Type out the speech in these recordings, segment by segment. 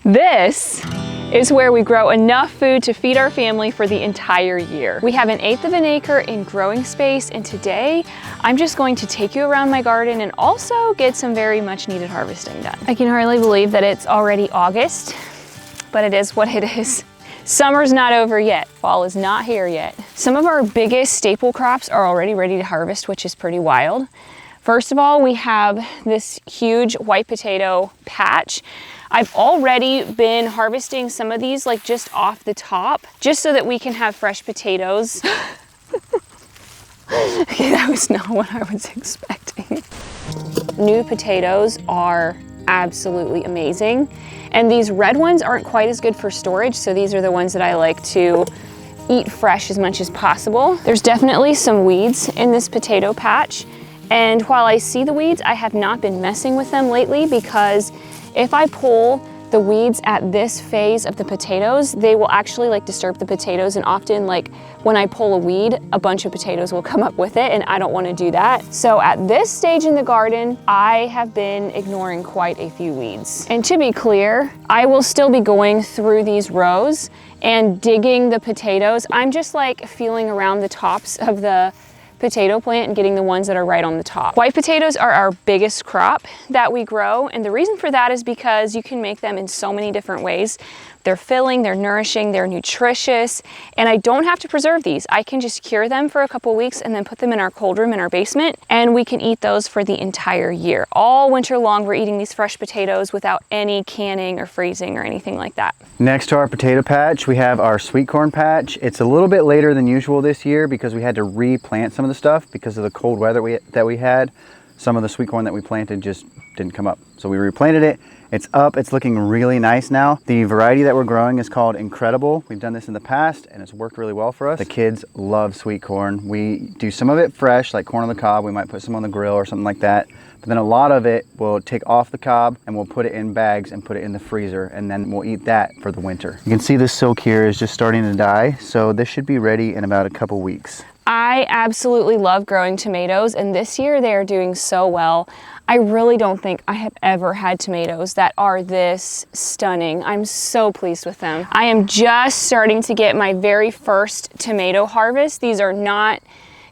This is where we grow enough food to feed our family for the entire year. We have 1/8 of an acre in growing space, and today I'm just going to take you around my garden and also get some very much needed harvesting done. I can hardly believe that it's already August, but it is what it is. Summer's not over yet. Fall is not here yet. Some of our biggest staple crops are already ready to harvest, which is pretty wild. First of all, we have this huge white potato patch. I've already been harvesting some of these like just off the top, just so that we can have fresh potatoes. Okay, that was not what I was expecting. New potatoes are absolutely amazing. And these red ones aren't quite as good for storage, so these are the ones that I like to eat fresh as much as possible. There's definitely some weeds in this potato patch. And while I see the weeds, I have not been messing with them lately because if I pull the weeds at this phase of the potatoes, they will actually like disturb the potatoes, and often like when I pull a weed, a bunch of potatoes will come up with it, and I don't want to do that. So at this stage in the garden, I have been ignoring quite a few weeds. And to be clear, I will still be going through these rows and digging the potatoes. I'm just like feeling around the tops of the potato plant and getting the ones that are right on the top. White potatoes are our biggest crop that we grow, and the reason for that is because you can make them in so many different ways. They're filling, they're nourishing, they're nutritious, and I don't have to preserve these. I can just cure them for a couple weeks and then put them in our cold room in our basement, and we can eat those for the entire year. All winter long, we're eating these fresh potatoes without any canning or freezing or anything like that. Next to our potato patch, we have our sweet corn patch. It's a little bit later than usual this year because we had to replant some of the stuff because of the cold weather that we had. Some of the sweet corn that we planted just didn't come up. So we replanted it. It's up, it's looking really nice now. The variety that we're growing is called Incredible. We've done this in the past and it's worked really well for us. The kids love sweet corn. We do some of it fresh, like corn on the cob. We might put some on the grill or something like that. But then a lot of it we'll take off the cob and we'll put it in bags and put it in the freezer, and then we'll eat that for the winter. You can see the silk here is just starting to die. So this should be ready in about a couple weeks. I absolutely love growing tomatoes, and this year they are doing so well. I really don't think I have ever had tomatoes that are this stunning. I'm so pleased with them. I am just starting to get my very first tomato harvest. These are not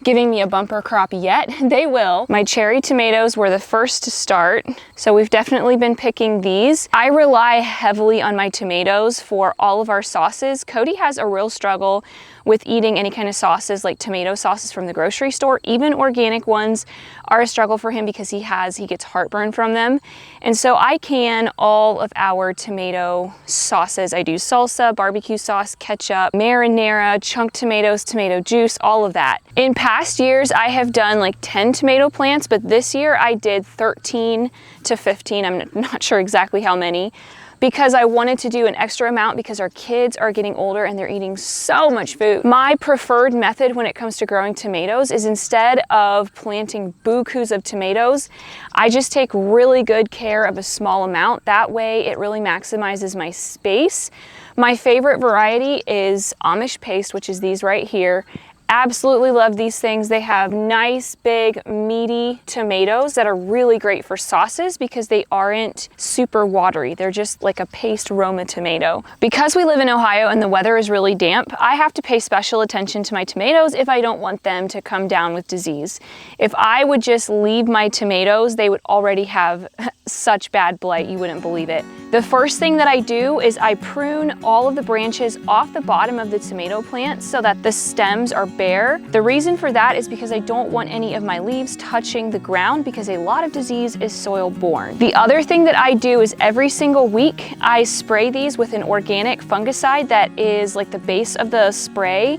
giving me a bumper crop yet. They will. My cherry tomatoes were the first to start, so we've definitely been picking these. I rely heavily on my tomatoes for all of our sauces. Cody has a real struggle with eating any kind of sauces like tomato sauces from the grocery store. Even organic ones are a struggle for him because he gets heartburn from them. And so I can all of our tomato sauces. I do salsa, barbecue sauce, ketchup, marinara, chunk tomatoes, tomato juice, all of that. In past years, I have done like 10 tomato plants, but this year I did 13 to 15. I'm not sure exactly how many, because I wanted to do an extra amount because our kids are getting older and they're eating so much food. My preferred method when it comes to growing tomatoes is instead of planting bukus of tomatoes, I just take really good care of a small amount. That way it really maximizes my space. My favorite variety is Amish paste, which is these right here. Absolutely love these things. They have nice, big, meaty tomatoes that are really great for sauces because they aren't super watery. They're just like a paste Roma tomato. Because we live in Ohio and the weather is really damp, I have to pay special attention to my tomatoes if I don't want them to come down with disease. If I would just leave my tomatoes, they would already have such bad blight, you wouldn't believe it. The first thing that I do is I prune all of the branches off the bottom of the tomato plant so that the stems are bare. The reason for that is because I don't want any of my leaves touching the ground because a lot of disease is soil borne. The other thing that I do is every single week I spray these with an organic fungicide that is like the base of the spray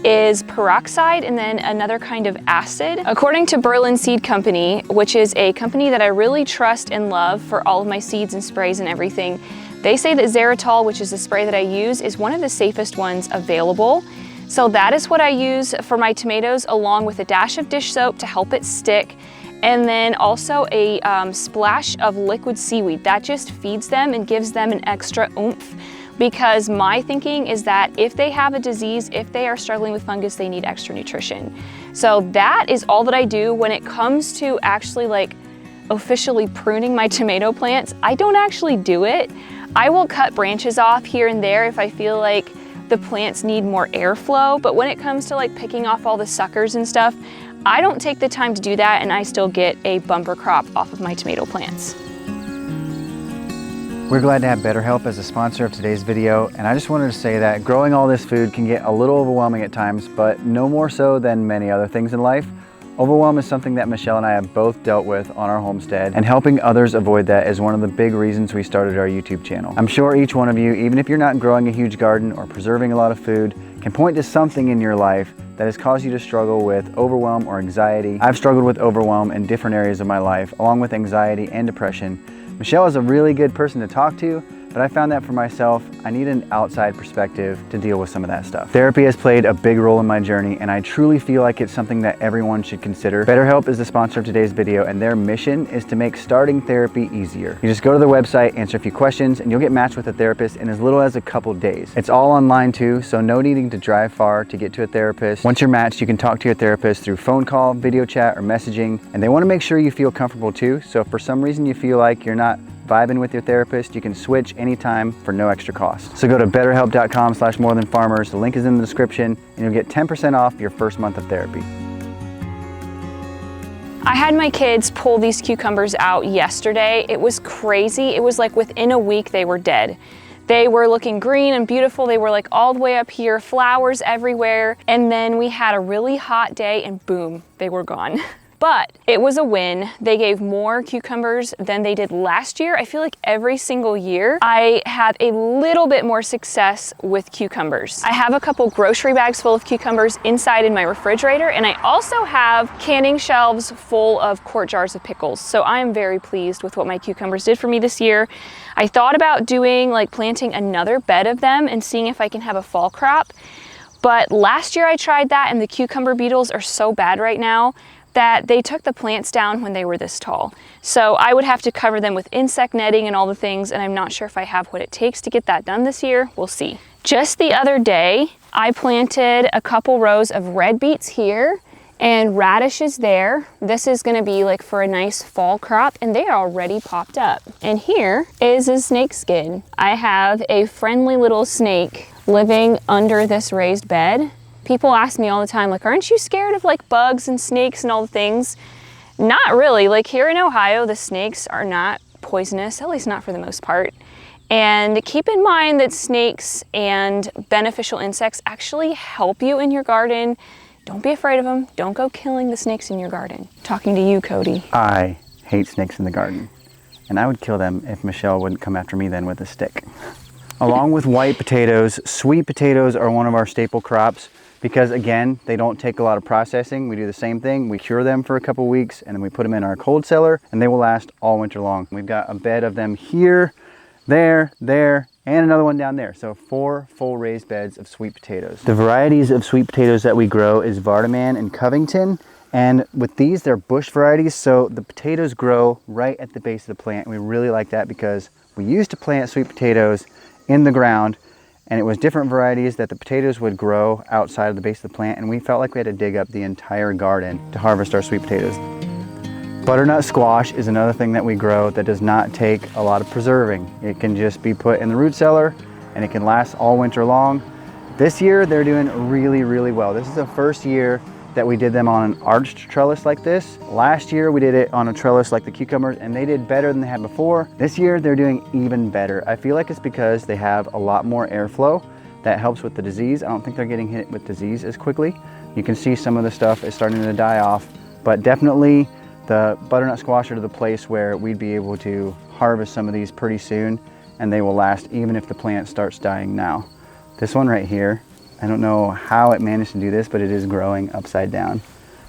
is peroxide and then another kind of acid. According to Berlin Seed Company, which is a company that I really trust and love for all of my seeds and sprays and everything, they say that Xeritol, which is the spray that I use, is one of the safest ones available. So that is what I use for my tomatoes, along with a dash of dish soap to help it stick, and then also a splash of liquid seaweed. That just feeds them and gives them an extra oomph, because my thinking is that if they have a disease, if they are struggling with fungus, they need extra nutrition. So that is all that I do. When it comes to actually like officially pruning my tomato plants, I don't actually do it. I will cut branches off here and there if I feel like the plants need more airflow, but when it comes to like picking off all the suckers and stuff, I don't take the time to do that, and I still get a bumper crop off of my tomato plants. We're glad to have BetterHelp as a sponsor of today's video, and I just wanted to say that growing all this food can get a little overwhelming at times, but no more so than many other things in life. Overwhelm is something that Michelle and I have both dealt with on our homestead, and helping others avoid that is one of the big reasons we started our YouTube channel. I'm sure each one of you, even if you're not growing a huge garden or preserving a lot of food, can point to something in your life that has caused you to struggle with overwhelm or anxiety. I've struggled with overwhelm in different areas of my life, along with anxiety and depression. Michelle is a really good person to talk to, but I found that for myself, I need an outside perspective to deal with some of that stuff. Therapy has played a big role in my journey, and I truly feel like it's something that everyone should consider. BetterHelp is the sponsor of today's video, and their mission is to make starting therapy easier. You just go to their website, answer a few questions, and you'll get matched with a therapist in as little as a couple days. It's all online too, so no needing to drive far to get to a therapist. Once you're matched, you can talk to your therapist through phone call, video chat, or messaging, and they want to make sure you feel comfortable too, so if for some reason you feel like you're not vibing with your therapist, you can switch anytime for no extra cost. So go to betterhelp.com/morethanfarmers. The link is in the description, and you'll get 10% off your first month of therapy. I had my kids pull these cucumbers out yesterday. It was crazy. It was like within a week they were dead. They were looking green and beautiful. They were like all the way up here, flowers everywhere. And then we had a really hot day and boom, they were gone. But it was a win. They gave more cucumbers than they did last year. I feel like every single year I have a little bit more success with cucumbers. I have a couple grocery bags full of cucumbers inside in my refrigerator, and I also have canning shelves full of quart jars of pickles. So I am very pleased with what my cucumbers did for me this year. I thought about doing like planting another bed of them and seeing if I can have a fall crop. But last year I tried that, and the cucumber beetles are so bad right now that they took the plants down when they were this tall. So I would have to cover them with insect netting and all the things, and I'm not sure if I have what it takes to get that done this year. We'll see. Just the other day, I planted a couple rows of red beets here and radishes there. This is gonna be like for a nice fall crop, and they are already popped up. And here is a snake skin. I have a friendly little snake living under this raised bed. People ask me all the time, like, aren't you scared of like bugs and snakes and all the things? Not really. Like here in Ohio, the snakes are not poisonous, at least not for the most part. And keep in mind that snakes and beneficial insects actually help you in your garden. Don't be afraid of them. Don't go killing the snakes in your garden. Talking to you, Cody. I hate snakes in the garden, and I would kill them if Michelle wouldn't come after me then with a stick. Along with white potatoes, sweet potatoes are one of our staple crops, because again, they don't take a lot of processing. We do the same thing. We cure them for a couple weeks, and then we put them in our cold cellar, and they will last all winter long. We've got a bed of them here, there, and another one down there. So 4 full raised beds of sweet potatoes. The varieties of sweet potatoes that we grow is Vardaman and Covington. And with these, they're bush varieties, so the potatoes grow right at the base of the plant. We really like that because we used to plant sweet potatoes in the ground, and it was different varieties that the potatoes would grow outside of the base of the plant, and we felt like we had to dig up the entire garden to harvest our sweet potatoes. Butternut squash is another thing that we grow that does not take a lot of preserving. It can just be put in the root cellar, and it can last all winter long. This year, they're doing really well. This is the first year that we did them on an arched trellis like this. Last year we did it on a trellis like the cucumbers, and they did better than they had before. This year they're doing even better. I feel like it's because they have a lot more airflow that helps with the disease. I don't think they're getting hit with disease as quickly. You can see some of the stuff is starting to die off, but definitely the butternut squash are to the place where we'd be able to harvest some of these pretty soon, and they will last even if the plant starts dying now. This one right here, I don't know how it managed to do this, but it is growing upside down.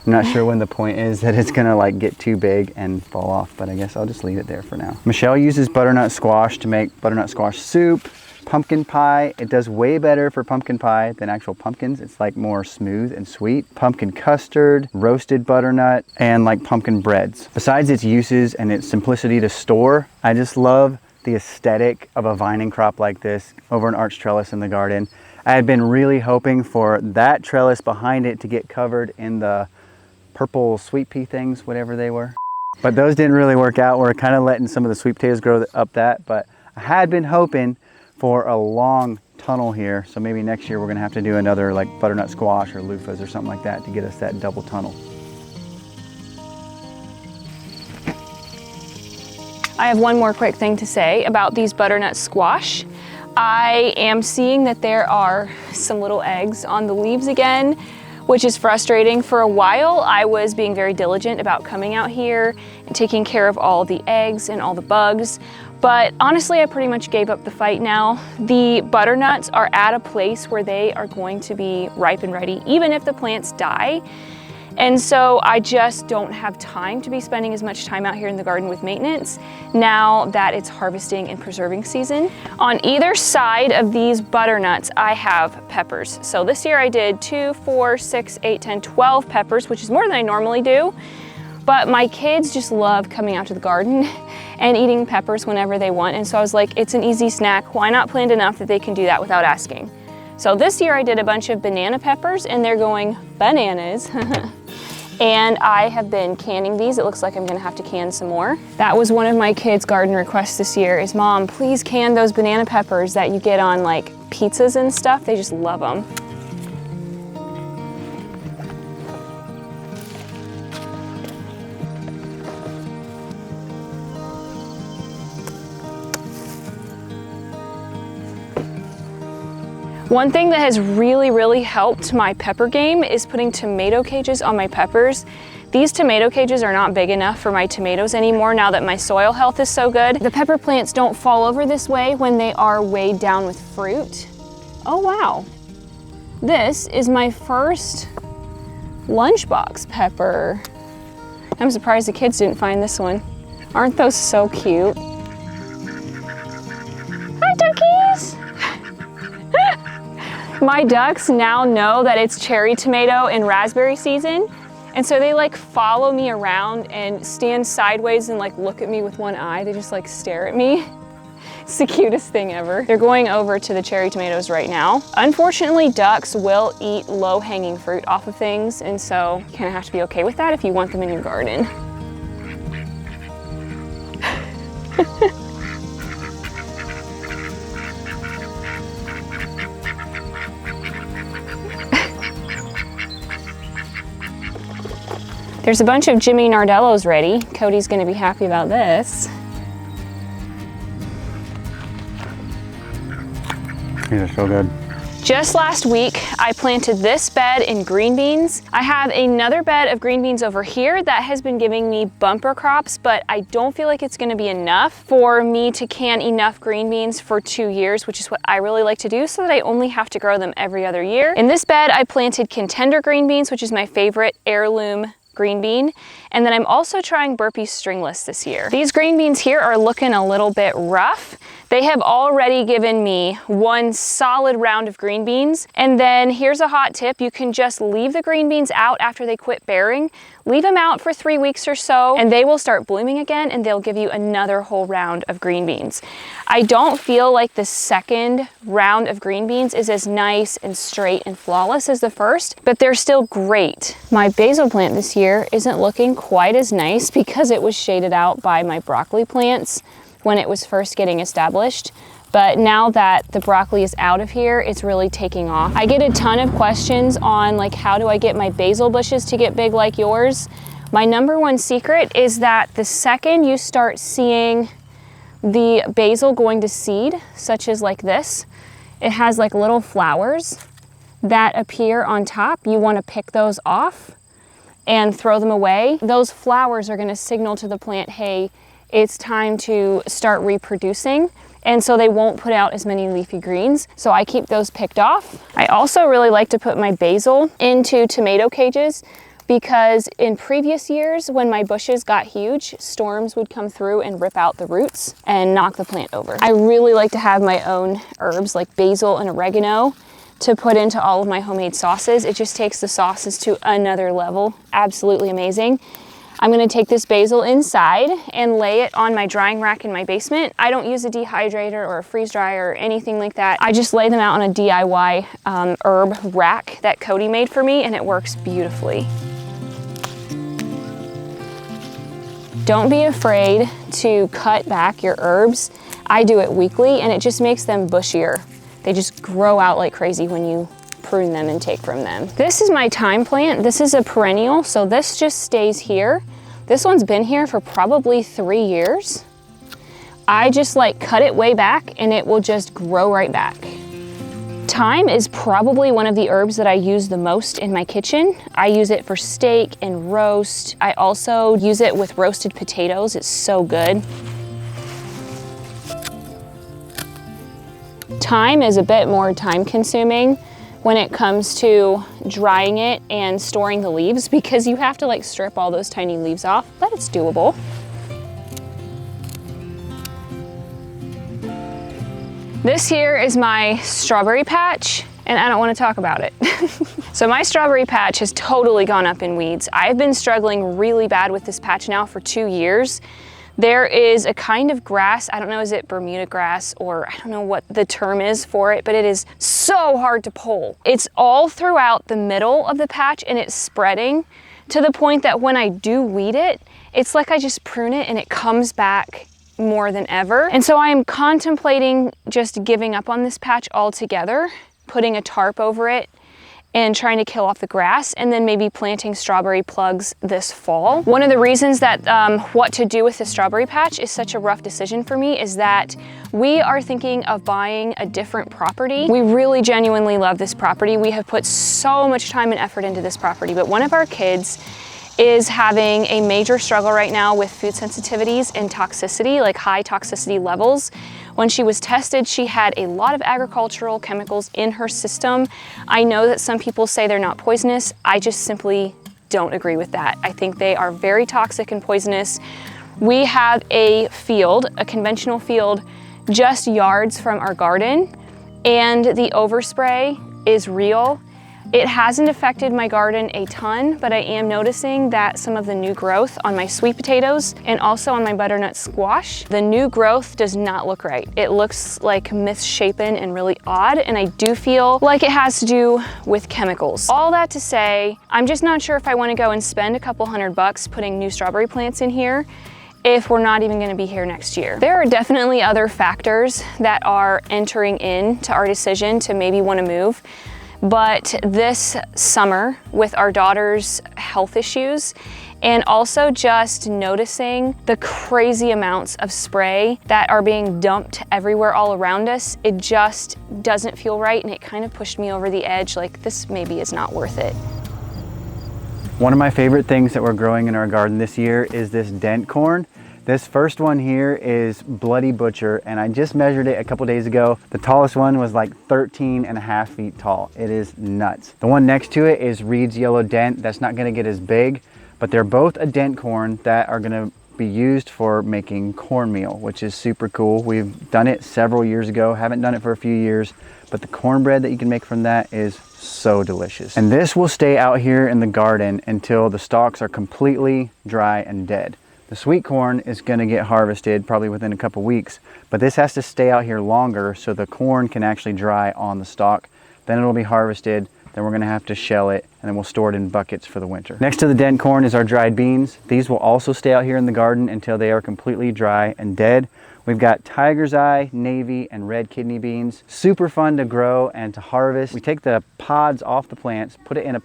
I'm not sure when the point is that it's gonna like get too big and fall off, but I guess I'll just leave it there for now. Michelle uses butternut squash to make butternut squash soup, pumpkin pie. It does way better for pumpkin pie than actual pumpkins. It's like more smooth and sweet. Pumpkin custard, roasted butternut, and like pumpkin breads. Besides its uses and its simplicity to store, I just love the aesthetic of a vining crop like this over an arched trellis in the garden. I had been really hoping for that trellis behind it to get covered in the purple sweet pea things, whatever they were. But those didn't really work out. We're kind of letting some of the sweet potatoes grow up that, but I had been hoping for a long tunnel here, so maybe next year we're gonna have to do another like butternut squash or loofahs or something like that to get us that double tunnel. I have one more quick thing to say about these butternut squash. I am seeing that there are some little eggs on the leaves again, which is frustrating. For a while, I was being very diligent about coming out here and taking care of all the eggs and all the bugs. But honestly, I pretty much gave up the fight now. The butternuts are at a place where they are going to be ripe and ready, even if the plants die. And so I just don't have time to be spending as much time out here in the garden with maintenance now that it's harvesting and preserving season. On either side of these butternuts, I have peppers. So this year I did 2, 4, 6, 8, 10, 12 peppers, which is more than I normally do. But my kids just love coming out to the garden and eating peppers whenever they want. And so I was like, it's an easy snack. Why not plant enough that they can do that without asking? So this year I did a bunch of banana peppers and they're going bananas. And I have been canning these. It looks like I'm gonna have to can some more. That was one of my kids' garden requests this year is, Mom, please can those banana peppers that you get on like pizzas and stuff. They just love them. One thing that has really helped my pepper game is putting tomato cages on my peppers. These tomato cages are not big enough for my tomatoes anymore now that my soil health is so good. The pepper plants don't fall over this way when they are weighed down with fruit. Oh wow. This is my first lunchbox pepper. I'm surprised the kids didn't find this one. Aren't those so cute? Hi, duckies! My ducks now know that it's cherry tomato and raspberry season, and so they like follow me around and stand sideways and like look at me with one eye. They just like stare at me. It's the cutest thing ever. They're going over to the cherry tomatoes right now. Unfortunately, ducks will eat low-hanging fruit off of things, and so you kind of have to be okay with that if you want them in your garden. There's a bunch of Jimmy Nardellos ready. Cody's gonna be happy about this. These are so good. Just last week, I planted this bed in green beans. I have another bed of green beans over here that has been giving me bumper crops, but I don't feel like it's gonna be enough for me to can enough green beans for 2 years, which is what I really like to do so that I only have to grow them every other year. In this bed, I planted Contender green beans, which is my favorite heirloom green bean. And then I'm also trying Burpee Stringless this year. These green beans here are looking a little bit rough. They have already given me one solid round of green beans. And then here's a hot tip. You can just leave the green beans out after they quit bearing. Leave them out for 3 weeks or so and they will start blooming again and they'll give you another whole round of green beans. I don't feel like the second round of green beans is as nice and straight and flawless as the first, but they're still great. My basil plant this year isn't looking quite as nice because it was shaded out by my broccoli plants when it was first getting established. But now that the broccoli is out of here, it's really taking off. I get a ton of questions on like, how do I get my basil bushes to get big like yours? My number one secret is that the second you start seeing the basil going to seed, such as like this, it has like little flowers that appear on top. You want to pick those off and throw them away. Those flowers are going to signal to the plant, hey, it's time to start reproducing. And so they won't put out as many leafy greens. So I keep those picked off. I also really like to put my basil into tomato cages because in previous years when my bushes got huge, storms would come through and rip out the roots and knock the plant over. I really like to have my own herbs like basil and oregano to put into all of my homemade sauces. It just takes the sauces to another level. Absolutely amazing. I'm gonna take this basil inside and lay it on my drying rack in my basement. I don't use a dehydrator or a freeze dryer or anything like that. I just lay them out on a DIY herb rack that Cody made for me and it works beautifully. Don't be afraid to cut back your herbs. I do it weekly, and it just makes them bushier. They just grow out like crazy when you prune them and take from them. This is my thyme plant. This is a perennial, so this just stays here. This one's been here for probably 3 years. I just like cut it way back and it will just grow right back. Thyme is probably one of the herbs that I use the most in my kitchen. I use it for steak and roast. I also use it with roasted potatoes. It's so good. Thyme is a bit more time consuming when it comes to drying it and storing the leaves, because you have to like strip all those tiny leaves off, but it's doable. This here is my strawberry patch, and I don't want to talk about it. So my strawberry patch has totally gone up in weeds. I've been struggling really bad with this patch now for 2 years. There is a kind of grass, I don't know, is it Bermuda grass, or I don't know what the term is for it, but it is so hard to pull. It's all throughout the middle of the patch and it's spreading to the point that when I do weed it, it's like I just prune it and it comes back more than ever. And so I am contemplating just giving up on this patch altogether, putting a tarp over it and trying to kill off the grass, and then maybe planting strawberry plugs this fall. One of the reasons that what to do with the strawberry patch is such a rough decision for me is that we are thinking of buying a different property. We really genuinely love this property. We have put so much time and effort into this property, but one of our kids is having a major struggle right now with food sensitivities and toxicity, like high toxicity levels. When she was tested, she had a lot of agricultural chemicals in her system. I know that some people say they're not poisonous. I just simply don't agree with that. I think they are very toxic and poisonous. We have a field, a conventional field, just yards from our garden, and the overspray is real. It hasn't affected my garden a ton, but I am noticing that some of the new growth on my sweet potatoes and also on my butternut squash, the new growth does not look right. It looks like misshapen and really odd, and I do feel like it has to do with chemicals. All that to say, I'm just not sure if I want to go and spend a couple $100 putting new strawberry plants in here if we're not even going to be here next year. There are definitely other factors that are entering into our decision to maybe want to move. But this summer, with our daughter's health issues, and also just noticing the crazy amounts of spray that are being dumped everywhere all around us, it just doesn't feel right, and it kind of pushed me over the edge, like this maybe is not worth it. One of my favorite things that we're growing in our garden this year is this dent corn. This first one here is Bloody Butcher, and I just measured it a couple days ago. The tallest one was like 13.5 feet tall. It is nuts. The one next to it is Reed's Yellow Dent. That's not gonna get as big, but they're both a dent corn that are gonna be used for making cornmeal, which is super cool. We've done it several years ago, haven't done it for a few years, but the cornbread that you can make from that is so delicious. And this will stay out here in the garden until the stalks are completely dry and dead. The sweet corn is going to get harvested probably within a couple weeks, but this has to stay out here longer so the corn can actually dry on the stalk. Then it'll be harvested, then we're going to have to shell it, and then we'll store it in buckets for the winter. Next to the dent corn is our dried beans. These will also stay out here in the garden until they are completely dry and dead. We've got tiger's eye, navy, and red kidney beans. Super fun to grow and to harvest. We take the pods off the plants, put it in a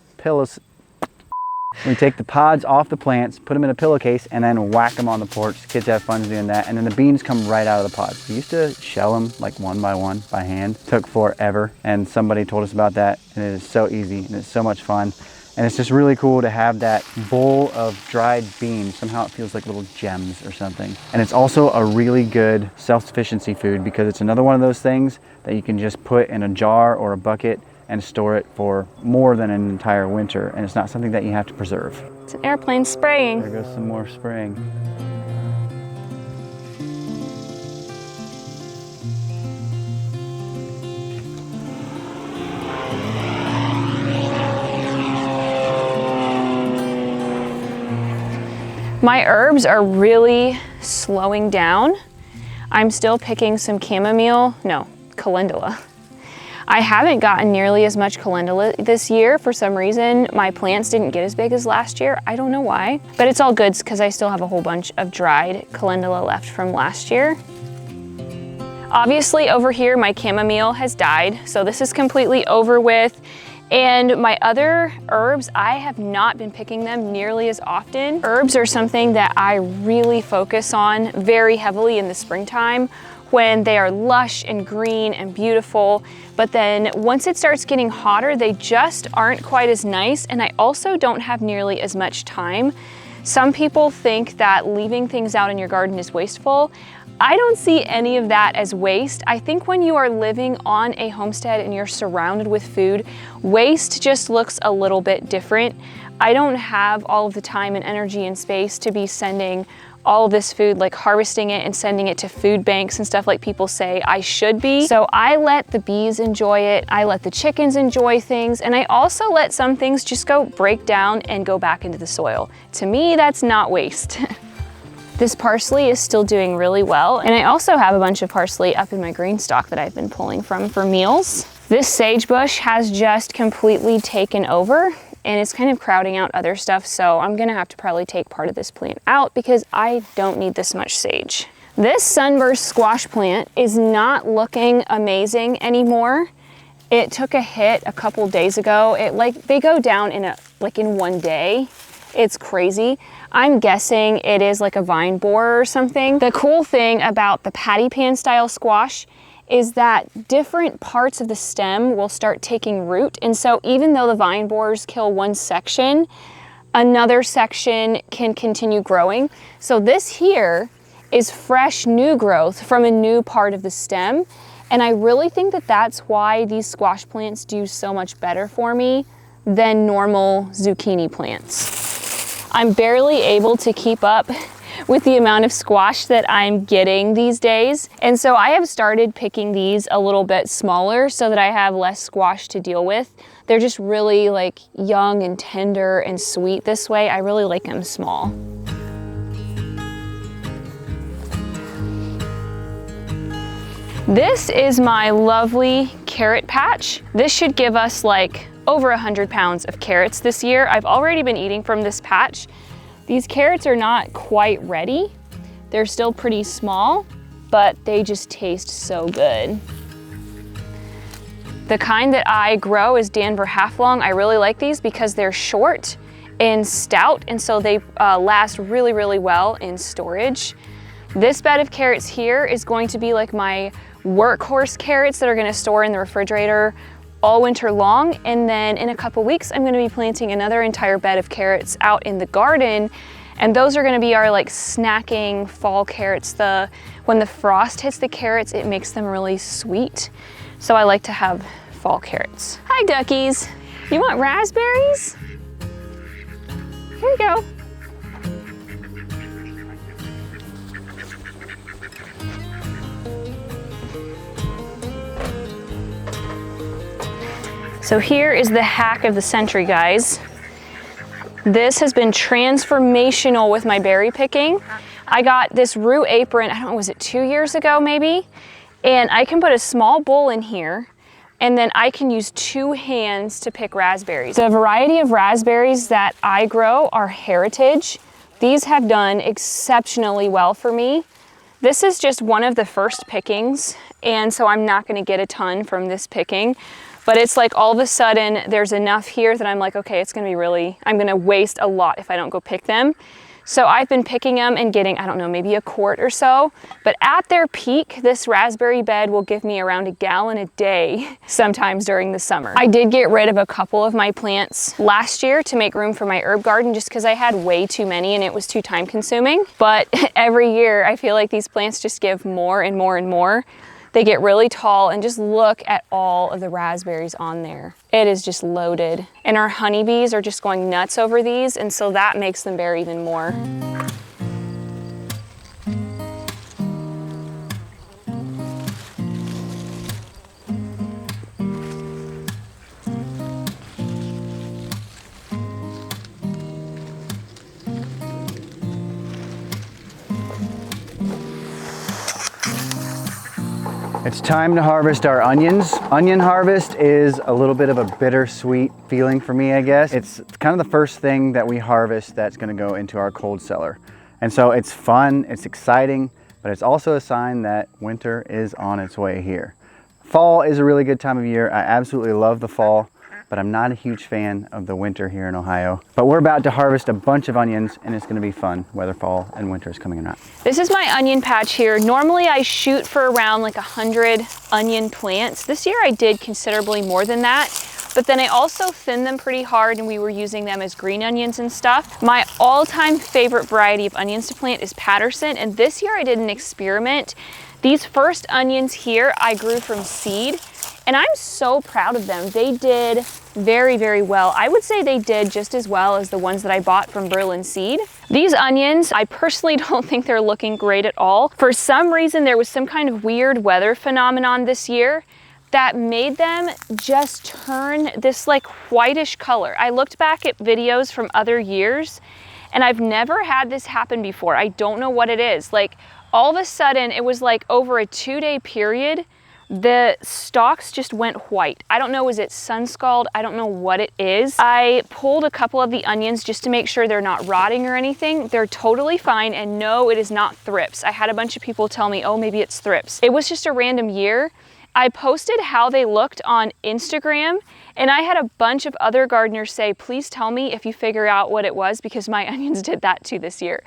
We take the pods off the plants, put them in a pillowcase, and then whack them on the porch. Kids have fun doing that. And then the beans come right out of the pods. We used to shell them like one by one by hand. Took forever. And somebody told us about that. And it is so easy and it's so much fun. And it's just really cool to have that bowl of dried beans. Somehow it feels like little gems or something. And it's also a really good self-sufficiency food because it's another one of those things that you can just put in a jar or a bucket and store it for more than an entire winter, and it's not something that you have to preserve. It's an airplane spraying. There goes some more spraying. My herbs are really slowing down. I'm still picking some calendula. I haven't gotten nearly as much calendula this year. For some reason, my plants didn't get as big as last year. I don't know why, but it's all good because I still have a whole bunch of dried calendula left from last year. Obviously over here, my chamomile has died, so this is completely over with. And my other herbs, I have not been picking them nearly as often. Herbs are something that I really focus on very heavily in the springtime when they are lush and green and beautiful. But then once it starts getting hotter, they just aren't quite as nice. And I also don't have nearly as much time. Some people think that leaving things out in your garden is wasteful. I don't see any of that as waste. I think when you are living on a homestead and you're surrounded with food, waste just looks a little bit different. I don't have all of the time and energy and space to be sending all of this food, like harvesting it and sending it to food banks and stuff like people say I should be. So I let the bees enjoy it, I let the chickens enjoy things, and I also let some things just go break down and go back into the soil. To me, that's not waste. This parsley is still doing really well, and I also have a bunch of parsley up in my green stock that I've been pulling from for meals. This sage bush has just completely taken over, and it's kind of crowding out other stuff, so I'm gonna have to probably take part of this plant out because I don't need this much sage. This sunburst squash plant is not looking amazing anymore. It took a hit a couple days ago. They go down in one day. It's crazy. I'm guessing it is like a vine borer or something. The cool thing about the patty pan style squash is that different parts of the stem will start taking root. And so even though the vine borers kill one section, another section can continue growing. So this here is fresh new growth from a new part of the stem. And I really think that that's why these squash plants do so much better for me than normal zucchini plants. I'm barely able to keep up with the amount of squash that I'm getting these days. And so I have started picking these a little bit smaller so that I have less squash to deal with. They're just really like young and tender and sweet this way. I really like them small. This is my lovely carrot patch. This should give us like over 100 pounds of carrots this year. I've already been eating from this patch. These carrots are not quite ready. They're still pretty small, but they just taste so good. The kind that I grow is Danver Half-Long. I really like these because they're short and stout, and so they last really, really well in storage. This bed of carrots here is going to be like my workhorse carrots that are gonna store in the refrigerator all winter long, and then in a couple weeks I'm going to be planting another entire bed of carrots out in the garden, and those are going to be our like snacking fall carrots. When the frost hits the carrots, it makes them really sweet, so I like to have fall carrots. Hi duckies, you want raspberries? Here you go. So here is the hack of the century, guys. This has been transformational with my berry picking. I got this Rue apron, I don't know, was it 2 years ago maybe? And I can put a small bowl in here, and then I can use 2 hands to pick raspberries. The variety of raspberries that I grow are heritage. These have done exceptionally well for me. This is just one of the first pickings, and so I'm not gonna get a ton from this picking. But it's like all of a sudden there's enough here that I'm like, okay, it's gonna be really, I'm gonna waste a lot if I don't go pick them. So I've been picking them and getting, I don't know, maybe a quart or so. But at their peak, this raspberry bed will give me around a gallon a day sometimes during the summer. I did get rid of a couple of my plants last year to make room for my herb garden just because I had way too many and it was too time consuming. But every year I feel like these plants just give more and more and more. They get really tall, and just look at all of the raspberries on there. It is just loaded. And our honeybees are just going nuts over these, and so that makes them bear even more. It's time to harvest our onions. Onion harvest is a little bit of a bittersweet feeling for me, I guess. It's kind of the first thing that we harvest that's gonna go into our cold cellar. And so it's fun, it's exciting, but it's also a sign that winter is on its way here. Fall is a really good time of year. I absolutely love the fall, but I'm not a huge fan of the winter here in Ohio. But we're about to harvest a bunch of onions and it's gonna be fun whether fall and winter is coming around. This is my onion patch here. Normally I shoot for around like 100 onion plants. This year I did considerably more than that, but then I also thinned them pretty hard and we were using them as green onions and stuff. My all-time favorite variety of onions to plant is Patterson, and this year I did an experiment. These first onions here I grew from seed, and I'm so proud of them. They did very, very well. I would say they did just as well as the ones that I bought from Berlin Seed. These onions, I personally don't think they're looking great at all. For some reason, there was some kind of weird weather phenomenon this year that made them just turn this like whitish color. I looked back at videos from other years and I've never had this happen before. I don't know what it is. Like all of a sudden, it was like over a 2-day period, the stalks just went white. I don't know, is it sun scald? I don't know what it is. I pulled a couple of the onions just to make sure they're not rotting or anything. They're totally fine, and no, it is not thrips. I had a bunch of people tell me, oh, maybe it's thrips. It was just a random year. I posted how they looked on Instagram, and I had a bunch of other gardeners say, please tell me if you figure out what it was, because my onions did that too this year.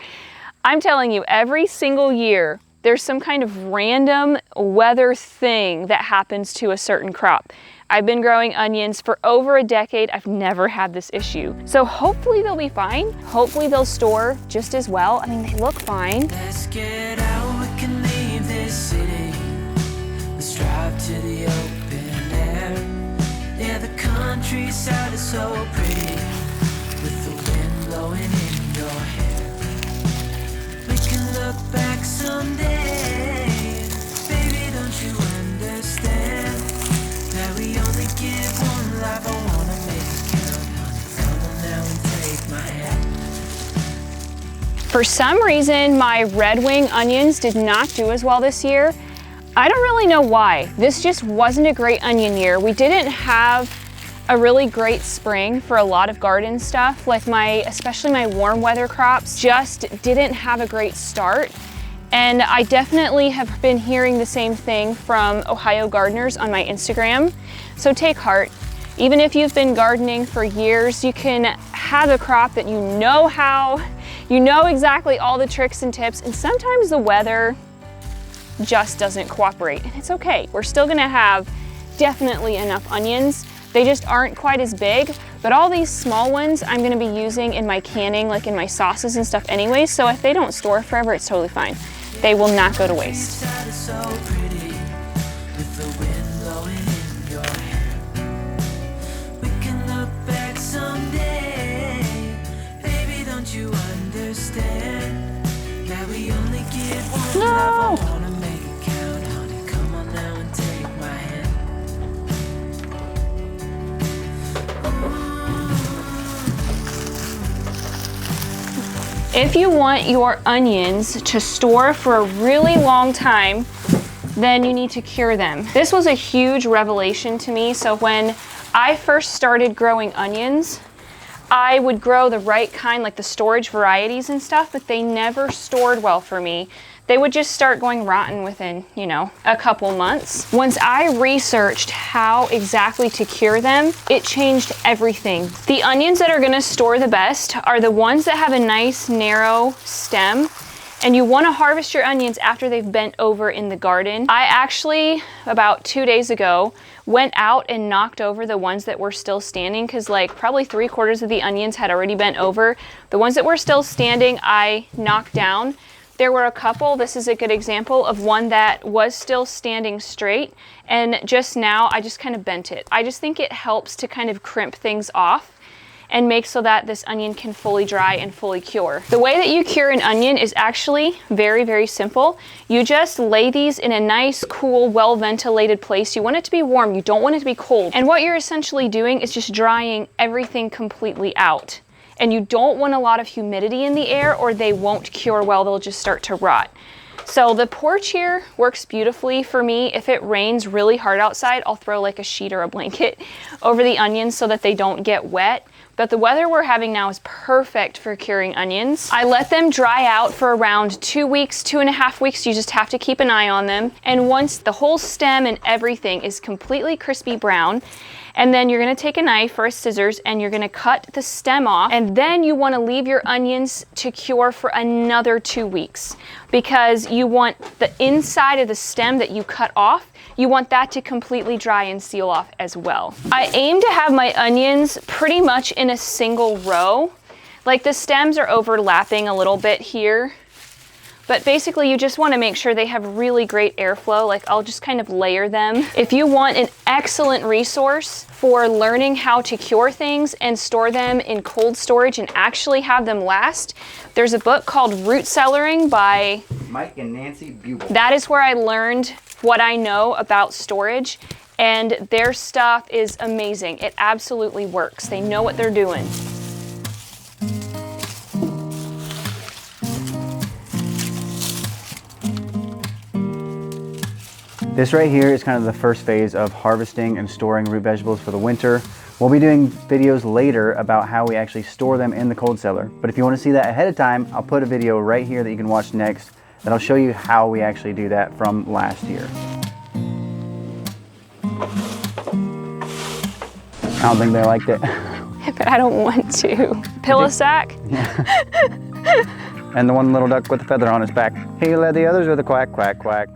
I'm telling you, every single year, there's some kind of random weather thing that happens to a certain crop. I've been growing onions for over a decade. I've never had this issue. So hopefully they'll be fine. Hopefully they'll store just as well. I mean, they look fine. Let's get out, we can leave this city. Let's drive to the open air. Yeah, the countryside is so pretty, with the wind blowing in your hair. We can look back someday. Baby, don't you understand that we only get one life? I wanna make it count, honey. Come on now and take my hand. For some reason, my Red Wing onions did not do as well this year. I don't really know why. This just wasn't a great onion year. We didn't have a really great spring for a lot of garden stuff. Like especially my warm weather crops just didn't have a great start. And I definitely have been hearing the same thing from Ohio gardeners on my Instagram. So take heart. Even if you've been gardening for years, you can have a crop that you know exactly all the tricks and tips, and sometimes the weather just doesn't cooperate, and it's okay. We're still gonna have definitely enough onions. They just aren't quite as big, but all these small ones I'm gonna be using in my canning, like in my sauces and stuff anyway, so if they don't store forever, it's totally fine. They will not go to waste. No! If you want your onions to store for a really long time, then you need to cure them. This was a huge revelation to me. So when I first started growing onions, I would grow the right kind, like the storage varieties and stuff, but they never stored well for me. They would just start going rotten within, a couple months. Once I researched how exactly to cure them, it changed everything. The onions that are gonna store the best are the ones that have a nice narrow stem, and you wanna harvest your onions after they've bent over in the garden. I actually, about 2 days ago, went out and knocked over the ones that were still standing, because like probably 3/4 of the onions had already bent over. The ones that were still standing, I knocked down. There were a couple, this is a good example of one that was still standing straight, and just now I just kind of bent it. I just think it helps to kind of crimp things off and make so that this onion can fully dry and fully cure. The way that you cure an onion is actually very, very simple. You just lay these in a nice, cool, well-ventilated place. You want it to be warm, you don't want it to be cold. And what you're essentially doing is just drying everything completely out. And you don't want a lot of humidity in the air or they won't cure well, they'll just start to rot. So the porch here works beautifully for me. If it rains really hard outside, I'll throw like a sheet or a blanket over the onions so that they don't get wet. But the weather we're having now is perfect for curing onions. I let them dry out for around 2 weeks, 2.5 weeks. You just have to keep an eye on them. And once the whole stem and everything is completely crispy brown, and then you're gonna take a knife or a scissors and you're gonna cut the stem off, and then you wanna leave your onions to cure for another 2 weeks, because you want the inside of the stem that you cut off, you want that to completely dry and seal off as well. I aim to have my onions pretty much in a single row. Like the stems are overlapping a little bit here, but basically you just want to make sure they have really great airflow. Like I'll just kind of layer them. If you want an excellent resource for learning how to cure things and store them in cold storage and actually have them last, there's a book called Root Cellaring by Mike and Nancy Buble. That is where I learned what I know about storage, and their stuff is amazing. It absolutely works. They know what they're doing. This right here is kind of the first phase of harvesting and storing root vegetables for the winter. We'll be doing videos later about how we actually store them in the cold cellar. But if you want to see that ahead of time, I'll put a video right here that you can watch next that'll show you how we actually do that from last year. I don't think they liked it. But I don't want to. Pillow sack? And the one little duck with the feather on his back. He led the others with a quack, quack, quack.